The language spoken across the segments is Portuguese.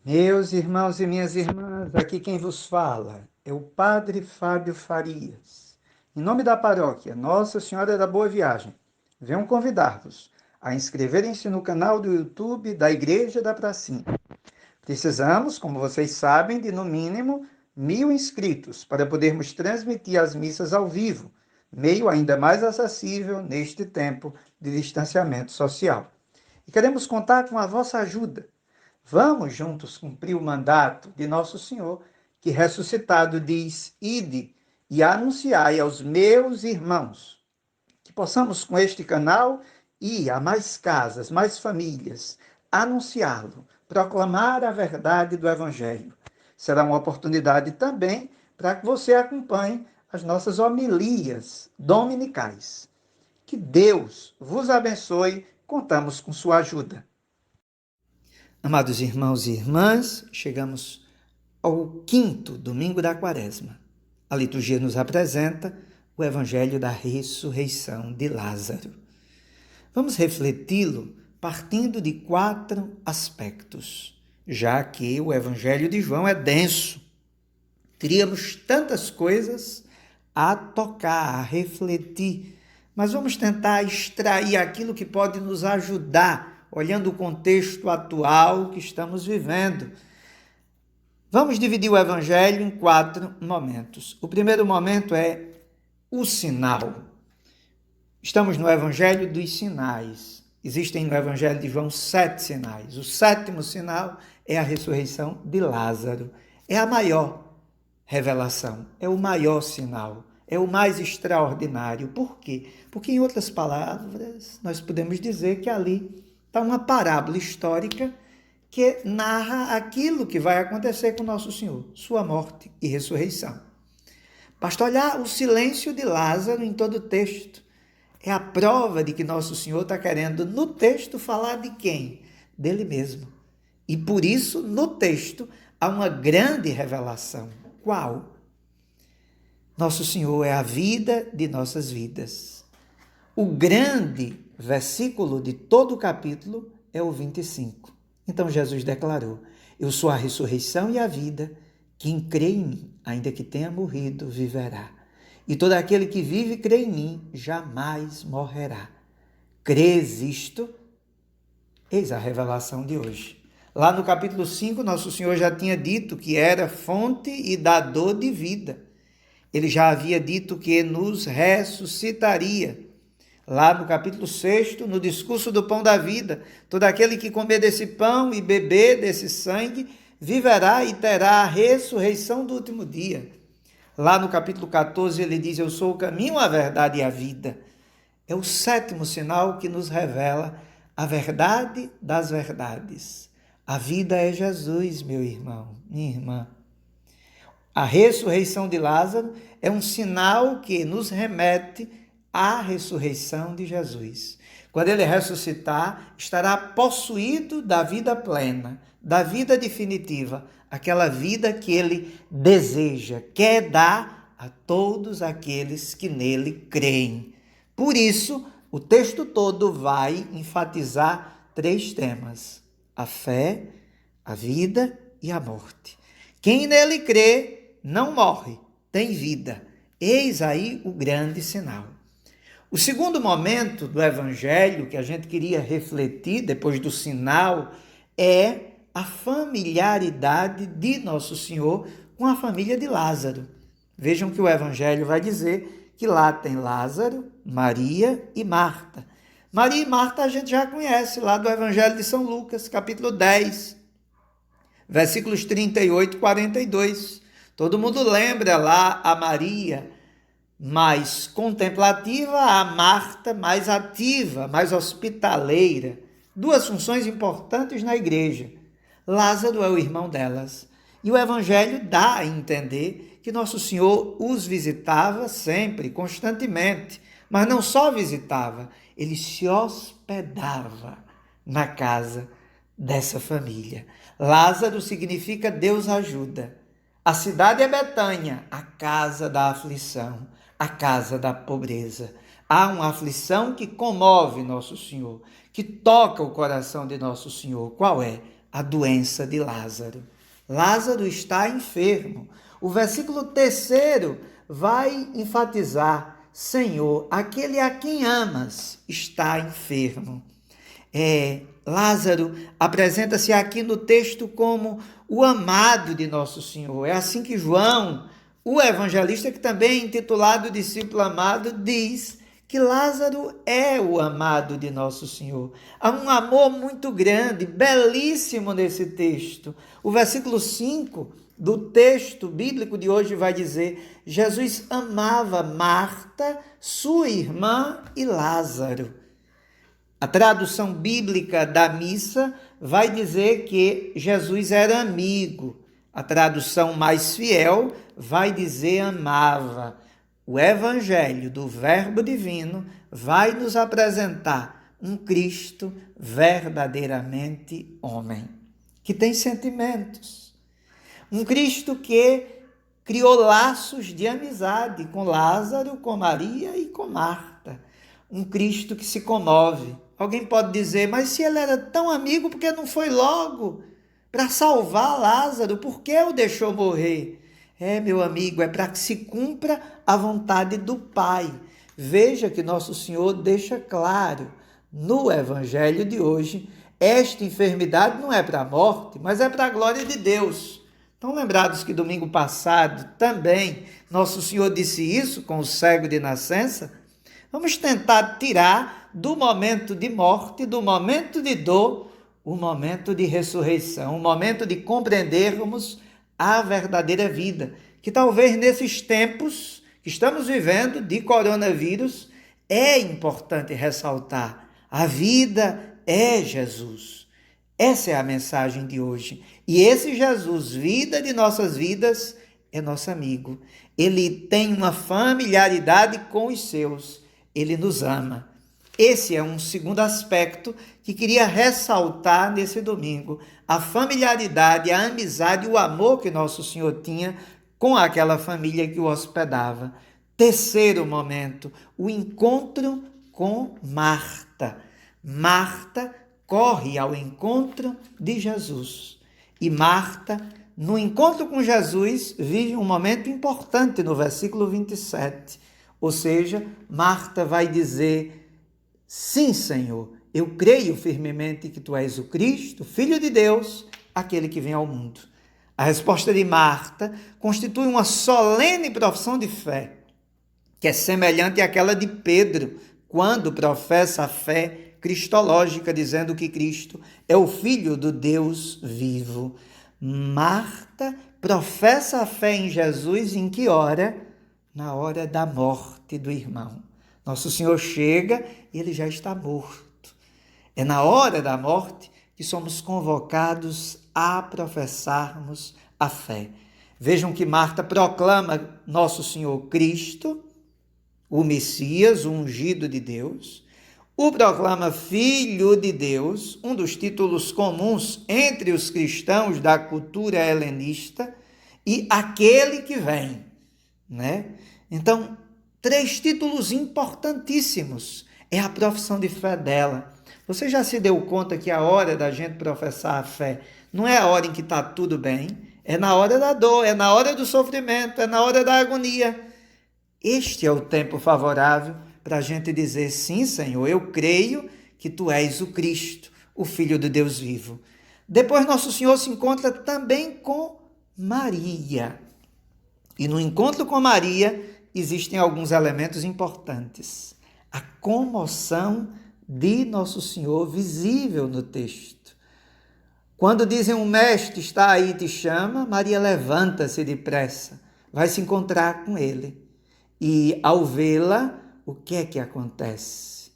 Meus irmãos e minhas irmãs, aqui quem vos fala é o Padre Fábio Farias. Em nome da paróquia Nossa Senhora da Boa Viagem, venho convidar-vos a inscreverem-se no canal do YouTube da Igreja da Pracinha. Precisamos, como vocês sabem, de no mínimo 1.000 inscritos para podermos transmitir as missas ao vivo, meio ainda mais acessível neste tempo de distanciamento social. E queremos contar com a vossa ajuda. Vamos juntos cumprir o mandato de Nosso Senhor, que ressuscitado diz: Ide e anunciai aos meus irmãos. Que possamos, com este canal, ir a mais casas, mais famílias, anunciá-lo, proclamar a verdade do Evangelho. Será uma oportunidade também para que você acompanhe as nossas homilias dominicais. Que Deus vos abençoe, contamos com sua ajuda. Amados irmãos e irmãs, chegamos ao quinto domingo da Quaresma. A liturgia nos apresenta o Evangelho da ressurreição de Lázaro. Vamos refleti-lo partindo de 4 aspectos, já que o Evangelho de João é denso. Teríamos tantas coisas a tocar, a refletir, mas vamos tentar extrair aquilo que pode nos ajudar olhando o contexto atual que estamos vivendo. Vamos dividir o Evangelho em 4 momentos. O primeiro momento é o sinal. Estamos no Evangelho dos sinais. Existem no Evangelho de João 7 sinais. O 7º sinal é a ressurreição de Lázaro. É a maior revelação, é o maior sinal, é o mais extraordinário. Por quê? Porque, em outras palavras, nós podemos dizer que ali está uma parábola histórica que narra aquilo que vai acontecer com Nosso Senhor, sua morte e ressurreição. Basta olhar o silêncio de Lázaro em todo o texto. É a prova de que Nosso Senhor está querendo, no texto, falar de quem? Dele mesmo. E por isso, no texto, há uma grande revelação. Qual? Nosso Senhor é a vida de nossas vidas. O grande versículo de todo o capítulo é o 25. Então Jesus declarou: Eu sou a ressurreição e a vida. Quem crê em mim, ainda que tenha morrido, viverá. E todo aquele que vive e crê em mim, jamais morrerá. Crês isto? Eis a revelação de hoje. Lá no capítulo 5, Nosso Senhor já tinha dito que era fonte e dador de vida. Ele já havia dito que nos ressuscitaria. Lá no capítulo 6, no discurso do pão da vida, todo aquele que comer desse pão e beber desse sangue, viverá e terá a ressurreição do último dia. Lá no capítulo 14, ele diz: Eu sou o caminho, a verdade e a vida. É o 7º sinal que nos revela a verdade das verdades. A vida é Jesus, meu irmão, minha irmã. A ressurreição de Lázaro é um sinal que nos remete à ressurreição de Jesus. Quando ele ressuscitar, estará possuído da vida plena, da vida definitiva, aquela vida que ele deseja, quer dar a todos aqueles que nele creem. Por isso, o texto todo vai enfatizar 3 temas: a fé, a vida e a morte. Quem nele crê não morre, tem vida. Eis aí o grande sinal. O segundo momento do Evangelho que a gente queria refletir depois do sinal é a familiaridade de Nosso Senhor com a família de Lázaro. Vejam que o Evangelho vai dizer que lá tem Lázaro, Maria e Marta. Maria e Marta a gente já conhece lá do Evangelho de São Lucas, capítulo 10, versículos 38 e 42. Todo mundo lembra lá a Maria mais contemplativa, a Marta mais ativa, mais hospitaleira. 2 funções importantes na igreja. Lázaro é o irmão delas. E o Evangelho dá a entender que Nosso Senhor os visitava sempre, constantemente. Mas não só visitava, ele se hospedava na casa dessa família. Lázaro significa Deus ajuda. A cidade é Betânia, a casa da aflição, a casa da pobreza. Há uma aflição que comove Nosso Senhor, que toca o coração de Nosso Senhor. Qual é? a doença de Lázaro. Lázaro está enfermo. O versículo 3 vai enfatizar: Senhor, aquele a quem amas está enfermo. Lázaro apresenta-se aqui no texto como o amado de Nosso Senhor. É assim que João, o evangelista, que também é intitulado discípulo amado, diz que Lázaro é o amado de Nosso Senhor. Há um amor muito grande, belíssimo nesse texto. O versículo 5 do texto bíblico de hoje vai dizer: Jesus amava Marta, sua irmã e Lázaro. A tradução bíblica da missa vai dizer que Jesus era amigo. A tradução mais fiel vai dizer amava. O Evangelho do Verbo Divino vai nos apresentar um Cristo verdadeiramente homem, que tem sentimentos. Um Cristo que criou laços de amizade com Lázaro, com Maria e com Marta. Um Cristo que se comove. Alguém pode dizer: mas se ele era tão amigo, por que não foi logo para salvar Lázaro? Por que o deixou morrer? Meu amigo, é para que se cumpra a vontade do Pai. Veja que Nosso Senhor deixa claro no Evangelho de hoje: esta enfermidade não é para a morte, mas é para a glória de Deus. Estão lembrados que domingo passado também Nosso Senhor disse isso com o cego de nascença? Vamos tentar tirar do momento de morte, do momento de dor, o momento de ressurreição, o momento de compreendermos a verdadeira vida, que talvez nesses tempos que estamos vivendo de coronavírus, é importante ressaltar: a vida é Jesus. Essa é a mensagem de hoje. E esse Jesus, vida de nossas vidas, é nosso amigo. Ele tem uma familiaridade com os seus. Ele nos ama. Esse é um segundo aspecto que queria ressaltar nesse domingo: a familiaridade, a amizade e o amor que Nosso Senhor tinha com aquela família que o hospedava. Terceiro momento, o encontro com Marta. Marta corre ao encontro de Jesus. E Marta, no encontro com Jesus, vive um momento importante no versículo 27. Ou seja, Marta vai dizer: sim, Senhor, eu creio firmemente que Tu és o Cristo, Filho de Deus, aquele que vem ao mundo. A resposta de Marta constitui uma solene profissão de fé, que é semelhante àquela de Pedro, quando professa a fé cristológica, dizendo que Cristo é o Filho do Deus vivo. Marta professa a fé em Jesus em que hora? Na hora da morte do irmão. Nosso Senhor chega e ele já está morto. É na hora da morte que somos convocados a professarmos a fé. Vejam que Marta proclama Nosso Senhor Cristo, o Messias, o ungido de Deus. O proclama Filho de Deus, um dos títulos comuns entre os cristãos da cultura helenista, e aquele que vem. Então, 3 títulos importantíssimos é a profissão de fé dela. Você já se deu conta que a hora da gente professar a fé não é a hora em que está tudo bem? É na hora da dor, é na hora do sofrimento, é na hora da agonia. Este é o tempo favorável para a gente dizer: sim, Senhor, eu creio que Tu és o Cristo, o Filho de Deus vivo. Depois Nosso Senhor se encontra também com Maria. E no encontro com Maria existem alguns elementos importantes. A comoção de Nosso Senhor visível no texto. Quando dizem: o mestre está aí e te chama, Maria levanta-se depressa, vai se encontrar com ele. E ao vê-la, o que é que acontece?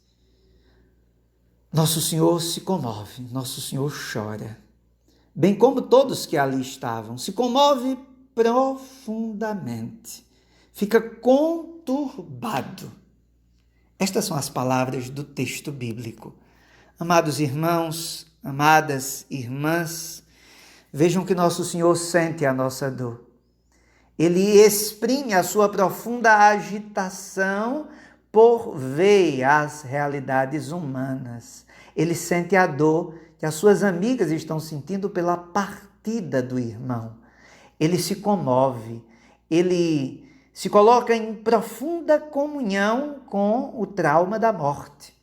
Nosso Senhor se comove, Nosso Senhor chora. Bem como todos que ali estavam, se comove profundamente, fica conturbado. Estas são as palavras do texto bíblico. Amados irmãos, amadas irmãs, vejam que Nosso Senhor sente a nossa dor. Ele exprime a sua profunda agitação por ver as realidades humanas. Ele sente a dor que as suas amigas estão sentindo pela partida do irmão. Ele se comove, ele se coloca em profunda comunhão com o trauma da morte.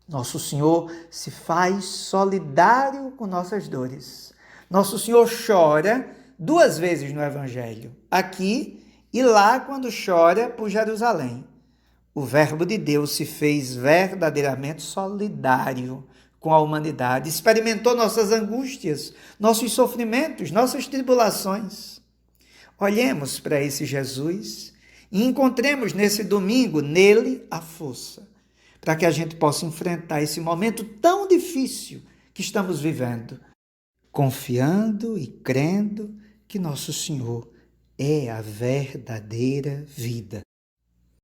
Nosso Senhor se faz solidário com nossas dores. Nosso Senhor chora 2 vezes no Evangelho, aqui e lá quando chora por Jerusalém. O Verbo de Deus se fez verdadeiramente solidário com a humanidade, experimentou nossas angústias, nossos sofrimentos, nossas tribulações. Olhemos para esse Jesus e encontremos nesse domingo nele a força, para que a gente possa enfrentar esse momento tão difícil que estamos vivendo, confiando e crendo que nosso Senhor é a verdadeira vida.